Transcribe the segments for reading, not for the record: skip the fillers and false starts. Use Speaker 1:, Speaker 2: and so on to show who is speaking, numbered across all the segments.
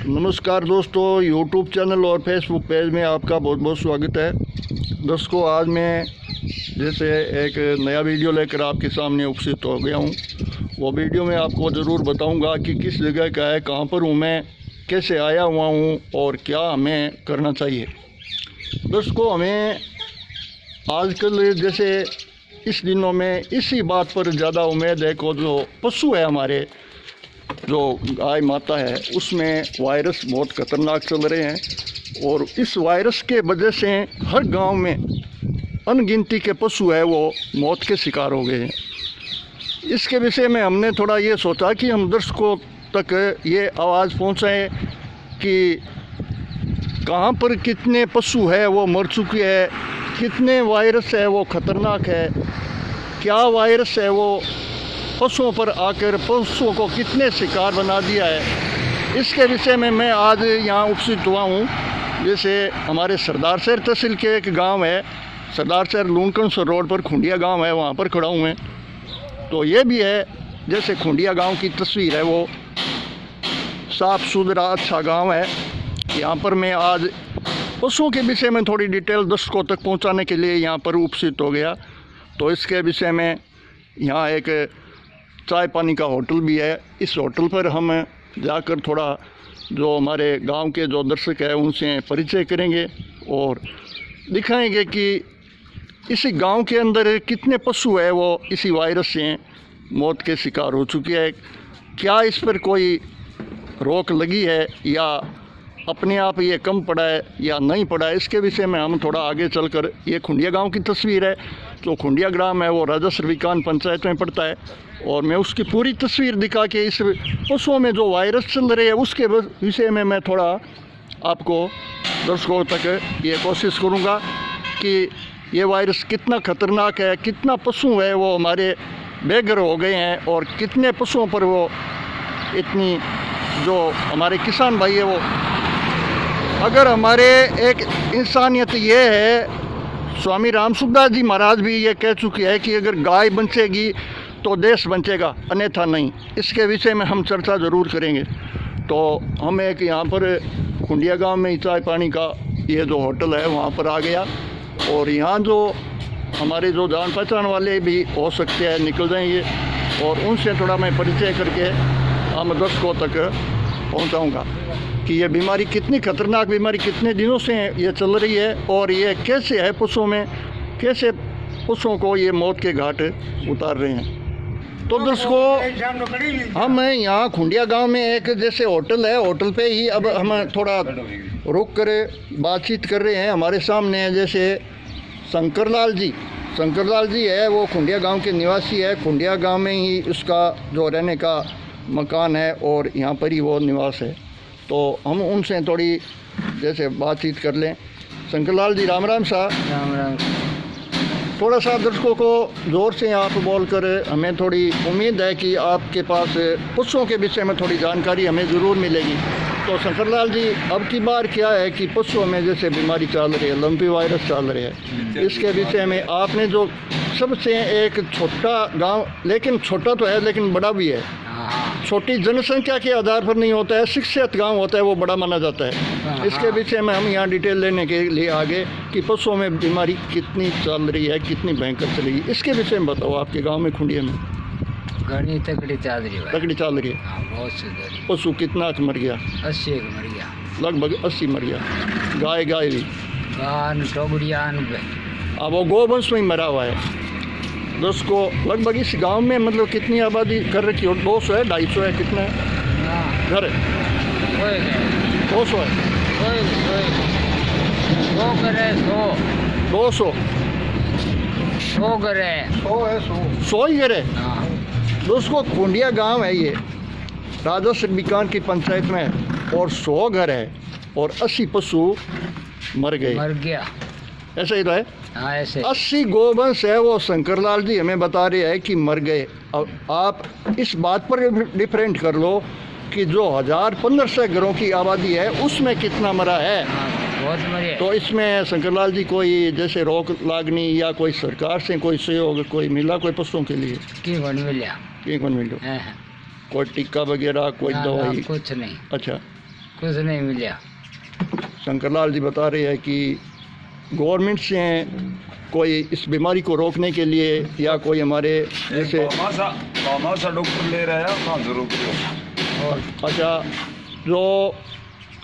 Speaker 1: नमस्कार दोस्तों, YouTube channel और फेसबुक पेज में आपका बहुत बहुत स्वागत है। दोस्तों, आज मैं जैसे एक नया वीडियो लेकर आपके सामने उपस्थित हो गया हूँ। वो वीडियो में आपको ज़रूर बताऊँगा कि किस जगह का है, कहाँ पर हूँ मैं, कैसे आया हुआ हूँ और क्या हमें करना चाहिए। दोस्तों, हमें आजकल जैसे इस दिनों में इसी बात पर ज़्यादा उम्मीद है कि जो पशु है हमारे, जो गाय माता है, उसमें वायरस बहुत ख़तरनाक चल रहे हैं और इस वायरस के वजह से हर गांव में अनगिनती के पशु है वो मौत के शिकार हो गए हैं। इसके विषय में हमने थोड़ा ये सोचा कि हम दर्शकों तक ये आवाज़ पहुंचाएं कि कहां पर कितने पशु है वो मर चुके हैं, कितने वायरस है वो ख़तरनाक है, क्या वायरस है वो पशुओं पर आकर पशुओं को कितने शिकार बना दिया है। इसके विषय में मैं आज यहाँ उपस्थित हुआ हूँ। जैसे हमारे सरदार शहर तहसील के एक गांव है, सरदार शहर लूनकंसर रोड पर खुंडिया गांव है, वहाँ पर खड़ा हूँ मैं। तो ये भी है जैसे खुंडिया गांव की तस्वीर है, वो साफ़ सुथरा अच्छा गांव है। यहाँ पर मैं आज पशुओं के विषय में थोड़ी डिटेल दर्शकों तक पहुँचाने के लिए यहाँ पर उपस्थित हो गया। तो इसके विषय में यहाँ एक चाय पानी का होटल भी है। इस होटल पर हम जाकर थोड़ा जो हमारे गांव के जो दर्शक हैं उनसे परिचय करेंगे और दिखाएंगे कि इसी गांव के अंदर कितने पशु है वो इसी वायरस से मौत के शिकार हो चुके हैं। क्या इस पर कोई रोक लगी है या अपने आप ये कम पड़ा है या नहीं पड़ा है, इसके विषय में हम थोड़ा आगे चलकर, ये खुंडिया गांव की तस्वीर है। जो खुंडिया ग्राम है वो राजा श्रीकांत पंचायत में पड़ता है और मैं उसकी पूरी तस्वीर दिखा के इस पशुओं में जो वायरस चल रहे हैं उसके विषय में मैं थोड़ा आपको दर्शकों तक ये कोशिश करूँगा कि ये वायरस कितना ख़तरनाक है, कितना पशु है वो हमारे बेघर हो गए हैं और कितने पशुओं पर वो इतनी, जो हमारे किसान भाई है वो, अगर हमारे एक इंसानियत ये है, स्वामी राम सुखदास जी महाराज भी ये कह चुके हैं कि अगर गाय बचेगी तो देश बचेगा, अन्यथा नहीं। इसके विषय में हम चर्चा ज़रूर करेंगे। तो हम एक यहाँ पर खुंडिया गांव में चाय पानी का ये जो होटल है वहाँ पर आ गया और यहाँ जो हमारे जो जान पहचान वाले भी हो सकते हैं निकल जाएंगे और उनसे थोड़ा मैं परिचय करके हम दर्शकों तक पहुँचाऊँगा कि ये बीमारी कितनी ख़तरनाक बीमारी कितने दिनों से ये चल रही है और ये कैसे है पशुओं में, कैसे पशुओं को ये मौत के घाट उतार रहे हैं। तो दोस्तों, हम यहाँ खुंडिया गांव में एक जैसे होटल है, होटल पे ही अब हम थोड़ा रुक कर बातचीत कर रहे हैं। हमारे सामने जैसे शंकरलाल जी है, वो खुंडिया गांव के निवासी है। खुंडिया गांव में ही उसका जो रहने का मकान है और यहाँ पर ही वो निवास है। तो हम उनसे थोड़ी जैसे बातचीत कर लें। शंकरलाल जी, राम राम साहब।
Speaker 2: राम राम।
Speaker 1: थोड़ा सा दर्शकों को ज़ोर से आप बोलकर, हमें थोड़ी उम्मीद है कि आपके पास पशुओं के विषय में थोड़ी जानकारी हमें ज़रूर मिलेगी। तो शंकरलाल जी, अब की बार क्या है कि पशुओं में जैसे बीमारी चल रही है, लंपी वायरस चल रही है, इसके विषय में आपने जो सबसे एक छोटा गांव, लेकिन छोटा तो है लेकिन बड़ा भी है, छोटी जनसंख्या के आधार पर नहीं होता है, शिक्षित गांव होता है, वो बड़ा माना जाता है। इसके विषय में हम यहाँ डिटेल लेने के लिए आगे कि पशुओं में बीमारी कितनी चल रही है, कितनी भयंकर चलेगी, इसके विषय में बताओ। आपके गांव में खुंडिया में
Speaker 2: घनी तकड़ी चल रही है।
Speaker 1: तकड़ी चल रही है।
Speaker 2: बहुत सी
Speaker 1: पशु कितना मर गया?
Speaker 2: 80 मर गया,
Speaker 1: लगभग 80 मर गया। गाय भी
Speaker 2: टोगड़िया।
Speaker 1: अब वो गोवंश में ही मरा हुआ है। दोस्तों, लगभग इस गांव में मतलब कितनी आबादी कर रखी हो? 200 है, 250 है, कितना है घर है? 200 है। 200
Speaker 2: घर है।
Speaker 1: 100 ही घर है। दोस्तों, खुंडिया गांव है ये, राजा श्रीकांत की पंचायत में है और 100 घर है और 80 पशु मर गया। ऐसा ही तो है।
Speaker 2: हाँ, ऐसे
Speaker 1: 80 गोवंश है वो शंकरलाल जी हमें बता रहे हैं कि मर गए। अब आप इस बात पर डिफरेंट कर लो कि जो 1000-1500 घरों की आबादी है उसमें कितना मरा है।
Speaker 2: बहुत मरे। तो
Speaker 1: इसमें शंकरलाल जी कोई जैसे रोक लागनी या कोई सरकार से कोई सहयोग कोई मिला कोई पशुओं के लिए?
Speaker 2: मिला
Speaker 1: कोई टीका वगैरह, कोई दवाई?
Speaker 2: कुछ नहीं।
Speaker 1: अच्छा,
Speaker 2: कुछ नहीं मिला।
Speaker 1: शंकरलाल जी बता रहे हैं कि गवर्नमेंट से कोई इस बीमारी को रोकने के लिए या कोई हमारे जैसे
Speaker 3: डॉक्टर ले रहा है कहाँ जरूर।
Speaker 1: और अच्छा, जो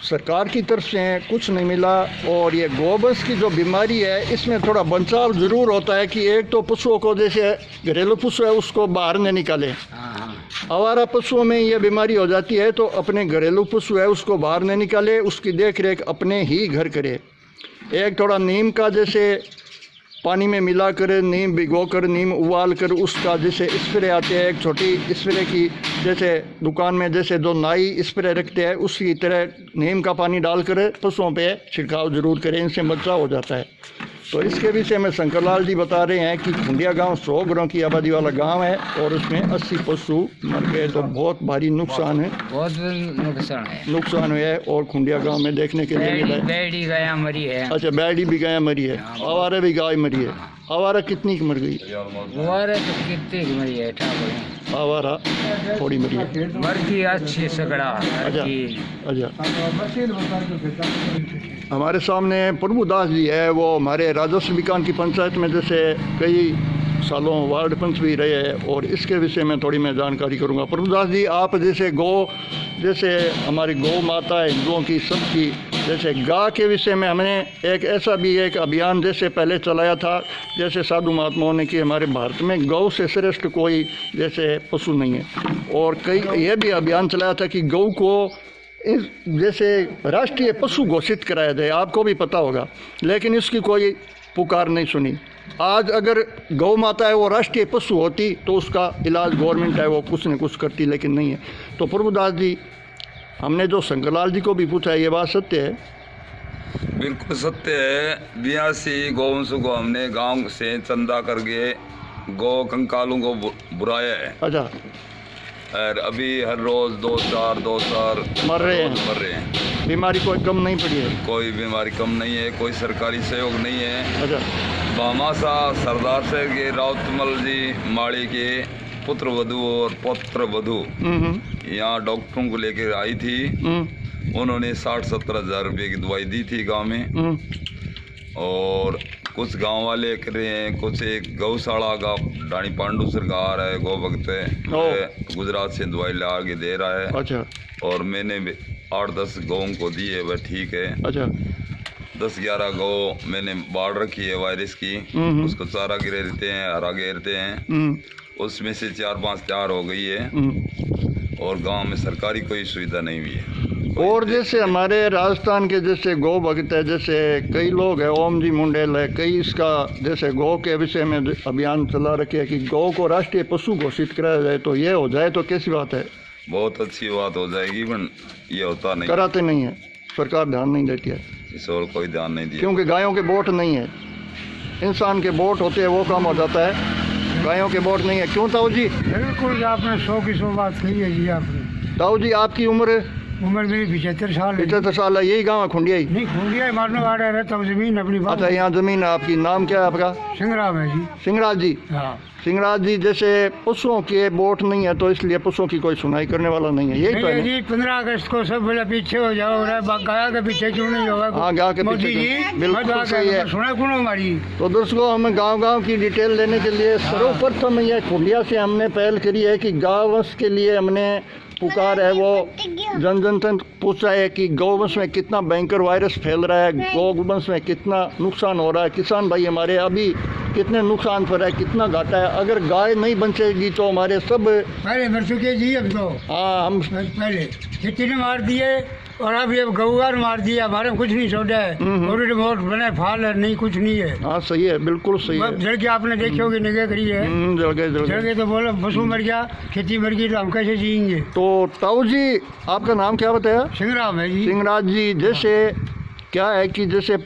Speaker 1: सरकार की तरफ से कुछ नहीं मिला, और ये गोबस की जो बीमारी है इसमें थोड़ा बचाव ज़रूर होता है कि एक तो पशुओं को जैसे घरेलू पशु है उसको बाहर न निकालें। आवारा पशुओं में ये बीमारी हो जाती है तो अपने घरेलू पशु है उसको बाहर न निकाले, उसकी देख रेख अपने ही घर करे। एक थोड़ा नीम का जैसे पानी में मिला कर, नीम भिगो कर, नीम उबाल कर उसका जैसे स्प्रे आते हैं, एक छोटी स्प्रे की जैसे दुकान में जैसे जो नाई स्प्रे रखते हैं उसी तरह नीम का पानी डालकर पशुओं पे छिड़काव ज़रूर करें, इनसे बचाव हो जाता है। तो इसके विषय में शंकरलाल जी बता रहे हैं कि खुंडिया गांव 100 घरों की आबादी वाला गांव है और उसमें 80 पशु मर गए, तो बहुत भारी नुकसान है,
Speaker 2: बहुत
Speaker 1: नुकसान हुआ है। और खुंडिया गांव में देखने के लिए मिला है
Speaker 2: बैडी गाय मरी है।
Speaker 1: अच्छा, बैडी भी गाय मरी है, आवारा भी गाय मरी है। आवारा कितनी की मर गई?
Speaker 2: आवारा तो कितने की मरी है?
Speaker 1: आवारा थोड़ी मरी है,
Speaker 2: मर गई अच्छी सगड़ा।
Speaker 1: अच्छा अच्छा। हमारे सामने प्रभुदास जी है, वो हमारे राजस्व विकान की पंचायत में जैसे कई सालों वार्ड पंच भी रहे हैं और इसके विषय में थोड़ी मैं जानकारी करूंगा। प्रभुदास जी, आप जैसे हमारी गौ माता है हिंदुओं की सबकी, जैसे गाय के विषय में हमने एक ऐसा भी एक अभियान जैसे पहले चलाया था, जैसे साधु महात्माओं ने कि हमारे भारत में गौ से श्रेष्ठ कोई जैसे पशु नहीं है, और कई ये भी अभियान चलाया था कि गौ को इस जैसे राष्ट्रीय पशु घोषित कराया जाए, आपको भी पता होगा, लेकिन इसकी कोई पुकार नहीं सुनी। आज अगर गौ माता है वो राष्ट्रीय पशु होती तो उसका इलाज गवर्नमेंट है वो कुछ न कुछ करती, लेकिन नहीं है। तो प्रभुदास जी, हमने जो शंकरलाल जी को भी पूछा है, ये बात सत्य है?
Speaker 3: बिल्कुल सत्य है। 82 गौवंशों को हमने गांव से चंदा करके गौ कंकालों को बुराया है।
Speaker 1: अच्छा।
Speaker 3: और अभी हर रोज 2-4
Speaker 1: मर रहे हैं। बीमारी कोई कम नहीं पड़ी है? कोई
Speaker 3: बीमारी कम नहीं है, कोई सरकारी सहयोग नहीं है।
Speaker 1: अच्छा।
Speaker 3: भामासा सरदार साहब के राउतमल जी माड़ी के पुत्र वधू और पौत्र वधू यहाँ डॉक्टरों को लेकर आई थी। उन्होंने 60-70 हज़ार रुपये की दवाई दी थी गांव में, और कुछ गांव वाले कर रहे हैं, कुछ एक गौशाला का डाणी पांडु सरकार है, गौ भक्त है, गुजरात से दवाई ला के दे रहा है।
Speaker 1: अच्छा।
Speaker 3: और मैंने 8-10 गौं को दी है, वह ठीक है।
Speaker 1: अच्छा।
Speaker 3: 10-11 गौ मैंने बाढ़ रखी है वायरस की, उसको चारा गिरते हैं, हरा गिरते हैं, उसमें से 4-5 तैयार हो गई है, और गांव में सरकारी कोई सुविधा नहीं हुई है।
Speaker 1: और जैसे हमारे राजस्थान के जैसे गौ भक्त है, जैसे कई लोग हैं, ओम जी मुंडेल है, कई इसका जैसे गौ के विषय में अभियान चला रखे है कि गौ को राष्ट्रीय पशु घोषित कराया जाए, तो ये हो जाए तो कैसी बात है?
Speaker 3: बहुत अच्छी बात हो जाएगी, पर ये होता नहीं,
Speaker 1: कराते नहीं है, सरकार ध्यान नहीं देती है,
Speaker 3: इस और कोई ध्यान नहीं दिया।
Speaker 1: क्योंकि गायों के वोट नहीं है, इंसान के वोट होते हैं, वो काम हो जाता है, गायों के वोट नहीं है। क्यों ताऊ जी?
Speaker 4: बिल्कुल, आपने 100 की 100 बात कही है जी आपने।
Speaker 1: ताऊ जी, आपकी उम्र
Speaker 4: मेरी 75 साल है।
Speaker 1: 75 साल है। यही गाँव है खुंडिया ही?
Speaker 4: नहीं, खुंडिया ही मारने वाला रहता हूँ, जमीन अपनी।
Speaker 1: अच्छा, यहाँ जमीन है आपकी। नाम क्या है आपका?
Speaker 4: सिंगराज है जी।
Speaker 1: सिंगराज जी?
Speaker 4: हाँ।
Speaker 1: सिंगराज जी, जैसे पशुओं के वोट नहीं है तो इसलिए पशुओं की कोई सुनाई करने वाला नहीं है, यही तो है
Speaker 4: जी। 15 अगस्त को सब बोले पीछे हो जाओ, गाय के पीछे क्यों नहीं होगा?
Speaker 1: हाँ, गाय के पीछे बिल्कुल सही है।
Speaker 4: सुना कौन हमारी?
Speaker 1: तो दर्शकों, हमें गांव की डिटेल लेने के लिए सर्वप्रथम यह खुंडिया से हमने पहल करी है कि गौवंश के लिए हमने पुकार है, वो जन तक पूछा है कि गौवंश में कितना भयंकर वायरस फैल रहा है, गौवंश में कितना नुकसान हो रहा है, किसान भाई हमारे अभी कितने नुकसान पर है, कितना घाटा है। अगर गाय नहीं बचेगी तो हमारे सब
Speaker 4: पहले मर चुके जी। अब तो
Speaker 1: हाँ, हम
Speaker 4: पहले खेती ने मार दिए और अब ये गौवार मार दिया, हमारे कुछ नहीं छोड़ा है, और रिमोट बने फाल है, नहीं कुछ नहीं है।
Speaker 1: हाँ, सही है, बिल्कुल सही है।
Speaker 4: जल के आपने देखी होगी, निगाह करी है, जल गए तो बोलो पशु मर गया, खेती मर गई, तो हम कैसे जिएंगे?
Speaker 1: तो ताऊ जी, आपका नाम क्या बताया?
Speaker 4: सिंगराज है जी।
Speaker 1: सिंगराज जी, जैसे क्या है कि जैसे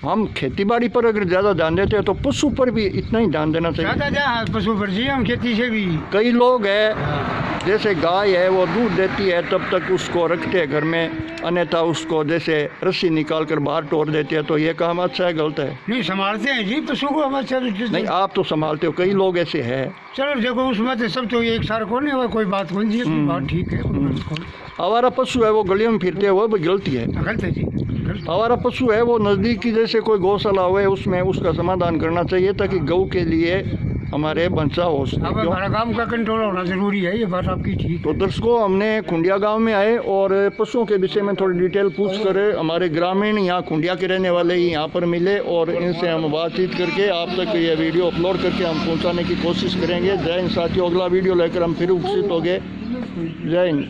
Speaker 1: हम खेती बाड़ी पर अगर ज़्यादा ध्यान देते हैं तो पशु पर भी इतना ही ध्यान देना चाहिए।
Speaker 4: ज़्यादा पशु पर जी, हम खेती से भी।
Speaker 1: कई लोग हैं जैसे गाय है वो दूध देती है तब तक उसको रखते हैं घर में, अन्यथा उसको जैसे रस्सी निकाल कर बाहर तोड़ देते हैं, तो ये काम अच्छा है गलत है?
Speaker 4: नहीं संभालते हैं जी पशु को हम अच्छा।
Speaker 1: नहीं आप तो संभालते हो, कई लोग ऐसे हैं।
Speaker 4: चलो देखो उसमें तो सब तो एक सार को नहीं हुआ, कोई बात कौन जी, कोई बात ठीक है, कोई बात कौन।
Speaker 1: आवारा पशु है वो गलियों में फिरते हैं, वो भी गलती है।
Speaker 4: गलत है जी, गलत।
Speaker 1: आवारा पशु है वो नज़दीक की जैसे कोई गौशाला हुए उसमें उसका समाधान करना चाहिए ताकि गौ के लिए हमारे बचाव हो सके।
Speaker 4: अब हमारा काम का कंट्रोल होना जरूरी है, ये बात आपकी ठीक
Speaker 1: तो
Speaker 4: है।
Speaker 1: दर्शकों, हमने खुंडिया गांव में आए और पशुओं के विषय में थोड़ी डिटेल पूछ कर हमारे ग्रामीण यहाँ खुंडिया के रहने वाले ही यहाँ पर मिले और इनसे हम बातचीत करके आप तक ये वीडियो अपलोड करके हम पहुँचाने की कोशिश करेंगे। जय हिंद साथियों, अगला वीडियो लेकर हम फिर उपस्थित होंगे। जय हिंद।